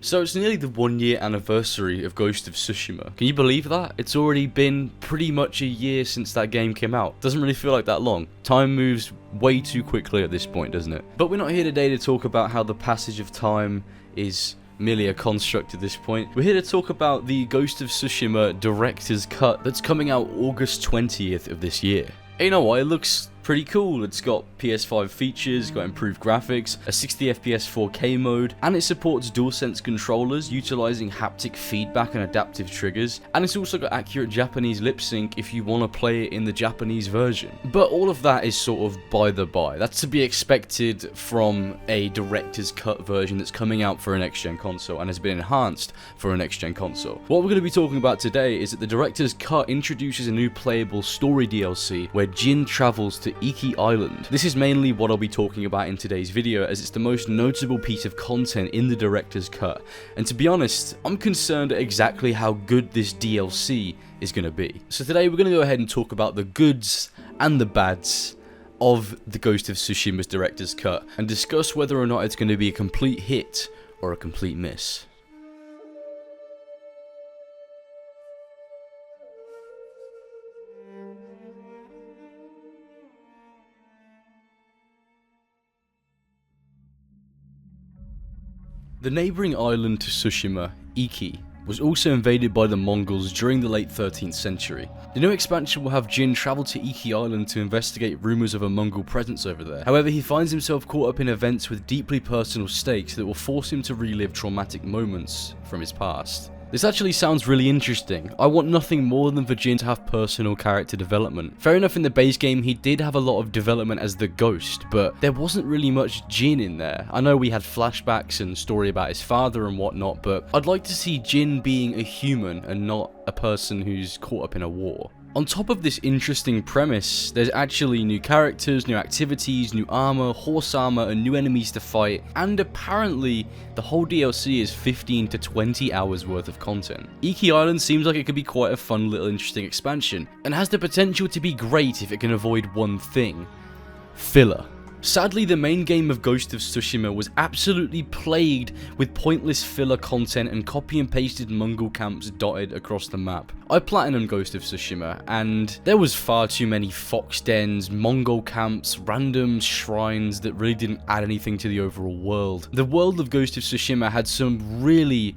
So it's nearly the 1 year anniversary of Ghost of Tsushima. Can you believe that? It's already been pretty much a year since that game came out. Doesn't really feel like that long. Time moves way too quickly at this point, doesn't it? But we're not here today to talk about how the passage of time is merely a construct at this point. We're here to talk about the Ghost of Tsushima Director's Cut that's coming out August 20th of this year. And you know what, it looks pretty cool. It's got PS5 features, got improved graphics, a 60 FPS 4K mode, and it supports DualSense controllers utilizing haptic feedback and adaptive triggers, and it's also got accurate Japanese lip sync if you want to play it in the Japanese version. But all of that is sort of by the by. That's to be expected from a director's cut version that's coming out for a next-gen console and has been enhanced for a next-gen console. What we're going to be talking about today is that the director's cut introduces a new playable story DLC where Jin travels to Iki Island. This is mainly what I'll be talking about in today's video, as it's the most notable piece of content in the director's cut, and to be honest, I'm concerned at exactly how good this DLC is going to be. So today we're going to go ahead and talk about the goods and the bads of the Ghost of Tsushima's director's cut, and discuss whether or not it's going to be a complete hit or a complete miss. The neighbouring island to Tsushima, Iki, was also invaded by the Mongols during the late 13th century. The new expansion will have Jin travel to Iki Island to investigate rumours of a Mongol presence over there. However, he finds himself caught up in events with deeply personal stakes that will force him to relive traumatic moments from his past. This actually sounds really interesting. I want nothing more than for Jin to have personal character development. Fair enough, in the base game he did have a lot of development as the Ghost, but there wasn't really much Jin in there. I know we had flashbacks and story about his father and whatnot, but I'd like to see Jin being a human and not a person who's caught up in a war. On top of this interesting premise, there's actually new characters, new activities, new armor, horse armor, and new enemies to fight, and apparently the whole DLC is 15 to 20 hours worth of content. Iki Island seems like it could be quite a fun little interesting expansion, and has the potential to be great if it can avoid one thing: filler. Sadly, the main game of Ghost of Tsushima was absolutely plagued with pointless filler content and copy and pasted Mongol camps dotted across the map. I platinumed Ghost of Tsushima, and there was far too many fox dens, Mongol camps, random shrines that really didn't add anything to the overall world. The world of Ghost of Tsushima had some really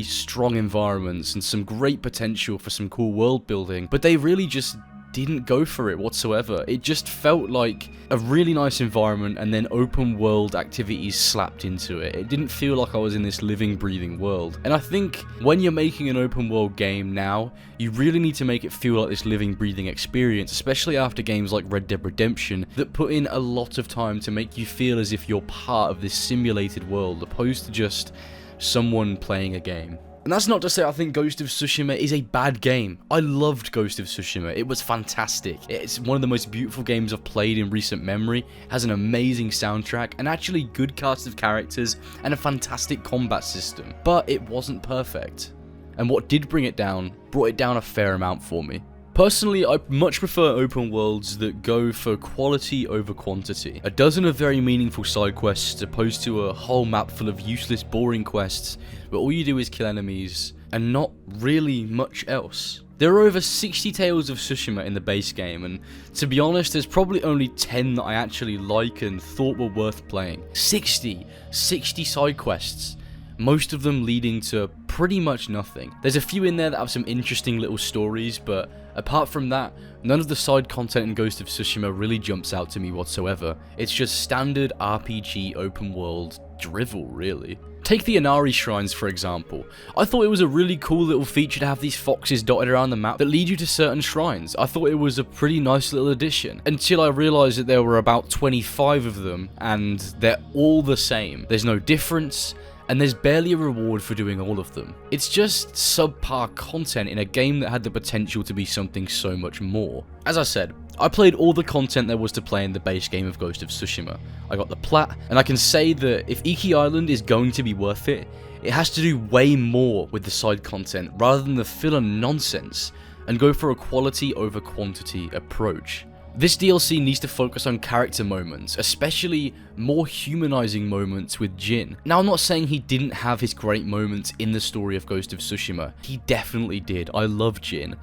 strong environments and some great potential for some cool world building, but they really just didn't go for it whatsoever. It just felt like a really nice environment and then open world activities slapped into it. It didn't feel like I was in this living, breathing world. And I think when you're making an open world game now, you really need to make it feel like this living, breathing experience, especially after games like Red Dead Redemption that put in a lot of time to make you feel as if you're part of this simulated world, opposed to just someone playing a game. And that's not to say I think Ghost of Tsushima is a bad game. I loved Ghost of Tsushima. It was fantastic. It's one of the most beautiful games I've played in recent memory. Has an amazing soundtrack, an actually good cast of characters, and a fantastic combat system. But it wasn't perfect. And what did bring it down, brought it down a fair amount for me. Personally, I much prefer open worlds that go for quality over quantity. A dozen of very meaningful side quests opposed to a whole map full of useless, boring quests where all you do is kill enemies and not really much else. There are over 60 Tales of Tsushima in the base game, and to be honest, there's probably only 10 that I actually like and thought were worth playing. 60 side quests. Most of them leading to pretty much nothing. There's a few in there that have some interesting little stories, but apart from that, none of the side content in Ghost of Tsushima really jumps out to me whatsoever. It's just standard RPG open world drivel, really. Take the Inari shrines for example. I thought it was a really cool little feature to have these foxes dotted around the map that lead you to certain shrines. I thought it was a pretty nice little addition, until I realised that there were about 25 of them and they're all the same. There's no difference, and there's barely a reward for doing all of them. It's just subpar content in a game that had the potential to be something so much more. As I said, I played all the content there was to play in the base game of Ghost of Tsushima. I got the plat, and I can say that if Iki Island is going to be worth it, it has to do way more with the side content rather than the filler nonsense, and go for a quality over quantity approach. This DLC needs to focus on character moments, especially more humanizing moments with Jin. Now, I'm not saying he didn't have his great moments in the story of Ghost of Tsushima. He definitely did. I love Jin.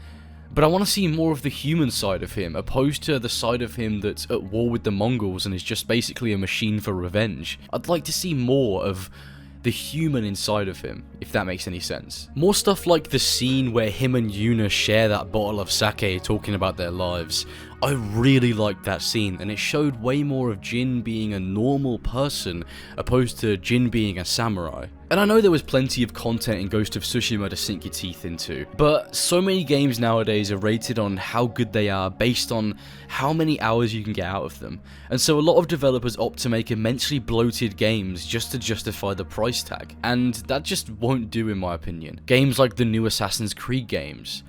But I want to see more of the human side of him, opposed to the side of him that's at war with the Mongols and is just basically a machine for revenge. I'd like to see more of the human inside of him, if that makes any sense. More stuff like the scene where him and Yuna share that bottle of sake talking about their lives. I really liked that scene, and it showed way more of Jin being a normal person opposed to Jin being a samurai. And I know there was plenty of content in Ghost of Tsushima to sink your teeth into, but so many games nowadays are rated on how good they are based on how many hours you can get out of them. And so a lot of developers opt to make immensely bloated games just to justify the price tag, and that just won't do in my opinion. Games like the new Assassin's Creed games,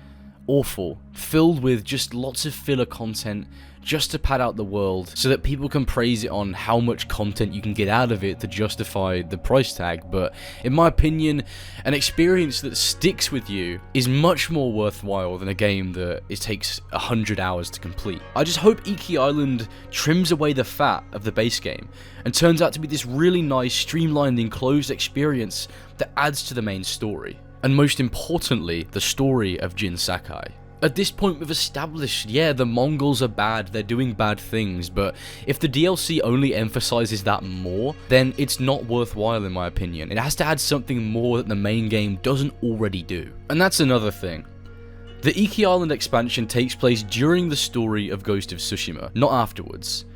awful, filled with just lots of filler content just to pad out the world so that people can praise it on how much content you can get out of it to justify the price tag. But in my opinion, an experience that sticks with you is much more worthwhile than a game that it takes 100 hours to complete. I just hope Iki Island trims away the fat of the base game and turns out to be this really nice, streamlined, enclosed experience that adds to the main story. And most importantly, the story of Jin Sakai. At this point we've established, yeah, the Mongols are bad, they're doing bad things, but if the DLC only emphasizes that more, then it's not worthwhile in my opinion. It has to add something more that the main game doesn't already do. And that's another thing. The Iki Island expansion takes place during the story of Ghost of Tsushima, not afterwards.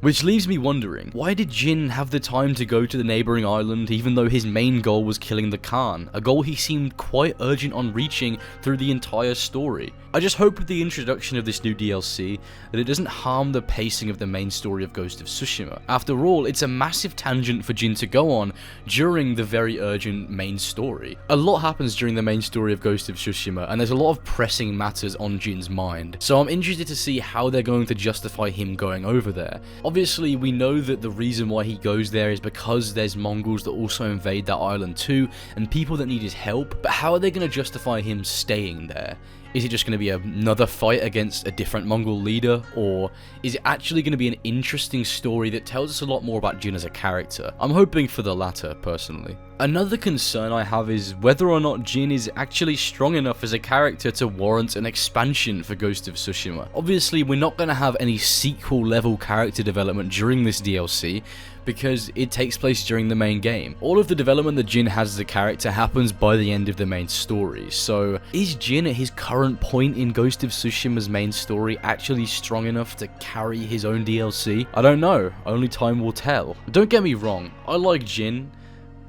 Which leaves me wondering, why did Jin have the time to go to the neighbouring island even though his main goal was killing the Khan, a goal he seemed quite urgent on reaching through the entire story? I just hope with the introduction of this new DLC that it doesn't harm the pacing of the main story of Ghost of Tsushima. After all, it's a massive tangent for Jin to go on during the very urgent main story. A lot happens during the main story of Ghost of Tsushima, and there's a lot of pressing matters on Jin's mind, so I'm interested to see how they're going to justify him going over there. Obviously, we know that the reason why he goes there is because there's Mongols that also invade that island too, and people that need his help, but how are they going to justify him staying there? Is it just going to be another fight against a different Mongol leader, or is it actually going to be an interesting story that tells us a lot more about Jin as a character? I'm hoping for the latter, personally. Another concern I have is whether or not Jin is actually strong enough as a character to warrant an expansion for Ghost of Tsushima. Obviously, we're not going to have any sequel level character development during this DLC, because it takes place during the main game. All of the development that Jin has as a character happens by the end of the main story, so is Jin at his current point in Ghost of Tsushima's main story actually strong enough to carry his own DLC? I don't know, only time will tell. Don't get me wrong, I like Jin,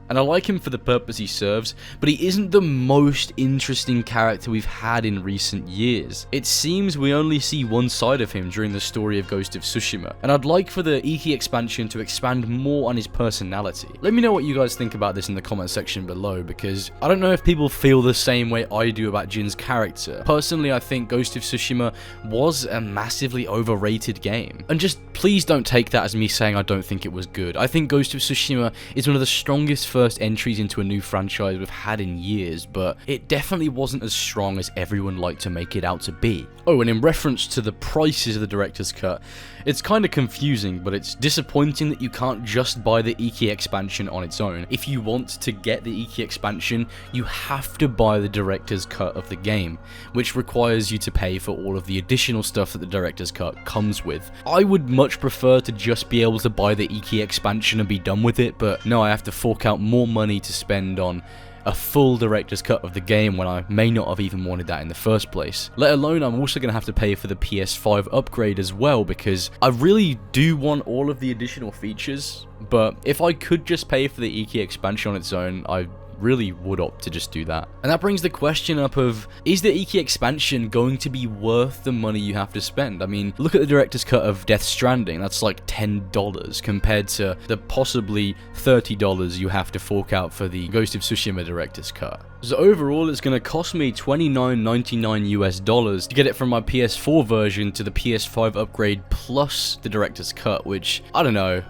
and I like him for the purpose he serves, but he isn't the most interesting character we've had in recent years. It seems we only see one side of him during the story of Ghost of Tsushima, and I'd like for the Iki expansion to expand more on his personality. Let me know what you guys think about this in the comment section below, because I don't know if people feel the same way I do about Jin's character. Personally, I think Ghost of Tsushima was a massively overrated game, and just please don't take that as me saying I don't think it was good. I think Ghost of Tsushima is one of the strongest first entries into a new franchise we've had in years, but it definitely wasn't as strong as everyone liked to make it out to be. Oh, and in reference to the prices of the director's cut, it's kind of confusing, but it's disappointing that you can't just buy the Iki expansion on its own. If you want to get the Iki expansion, you have to buy the director's cut of the game, which requires you to pay for all of the additional stuff that the director's cut comes with. I would much prefer to just be able to buy the Iki expansion and be done with it, but no, I have to fork out more money to spend on a full director's cut of the game when I may not have even wanted that in the first place. Let alone I'm also going to have to pay for the PS5 upgrade as well, because I really do want all of the additional features, but if I could just pay for the Iki expansion on its own, I really would opt to just do that. And that brings the question up of, is the Iki expansion going to be worth the money you have to spend? I mean, look at the director's cut of Death Stranding, that's like $10 compared to the possibly $30 you have to fork out for the Ghost of Tsushima director's cut. So overall, it's going to cost me $29.99 US to get it from my PS4 version to the PS5 upgrade plus the director's cut, which, I don't know,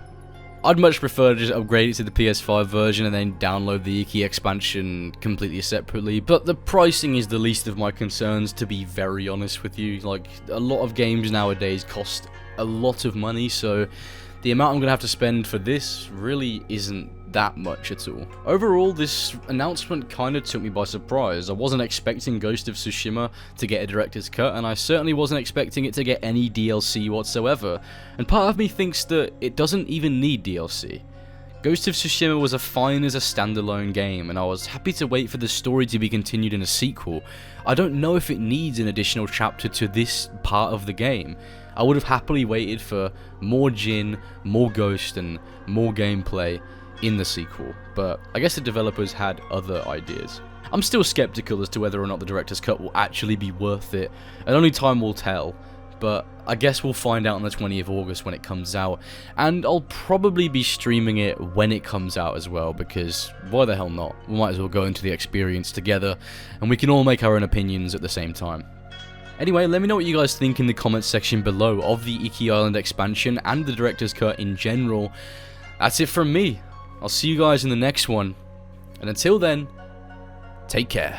I'd much prefer to just upgrade it to the PS5 version and then download the Iki expansion completely separately, but the pricing is the least of my concerns, to be very honest with you. Like, a lot of games nowadays cost a lot of money, so the amount I'm going to have to spend for this really isn't that much at all. Overall, this announcement kind of took me by surprise. I wasn't expecting Ghost of Tsushima to get a director's cut, and I certainly wasn't expecting it to get any DLC whatsoever, and part of me thinks that it doesn't even need DLC. Ghost of Tsushima was fine as a standalone game, and I was happy to wait for the story to be continued in a sequel. I don't know if it needs an additional chapter to this part of the game. I would have happily waited for more Jin, more Ghost, and more gameplay in the sequel, but I guess the developers had other ideas. I'm still skeptical as to whether or not the director's cut will actually be worth it, and only time will tell, but I guess we'll find out on the 20th of August when it comes out, and I'll probably be streaming it when it comes out as well, because why the hell not? We might as well go into the experience together, and we can all make our own opinions at the same time. Anyway, let me know what you guys think in the comments section below of the Iki Island expansion and the director's cut in general. That's it from me. I'll see you guys in the next one, and until then, take care.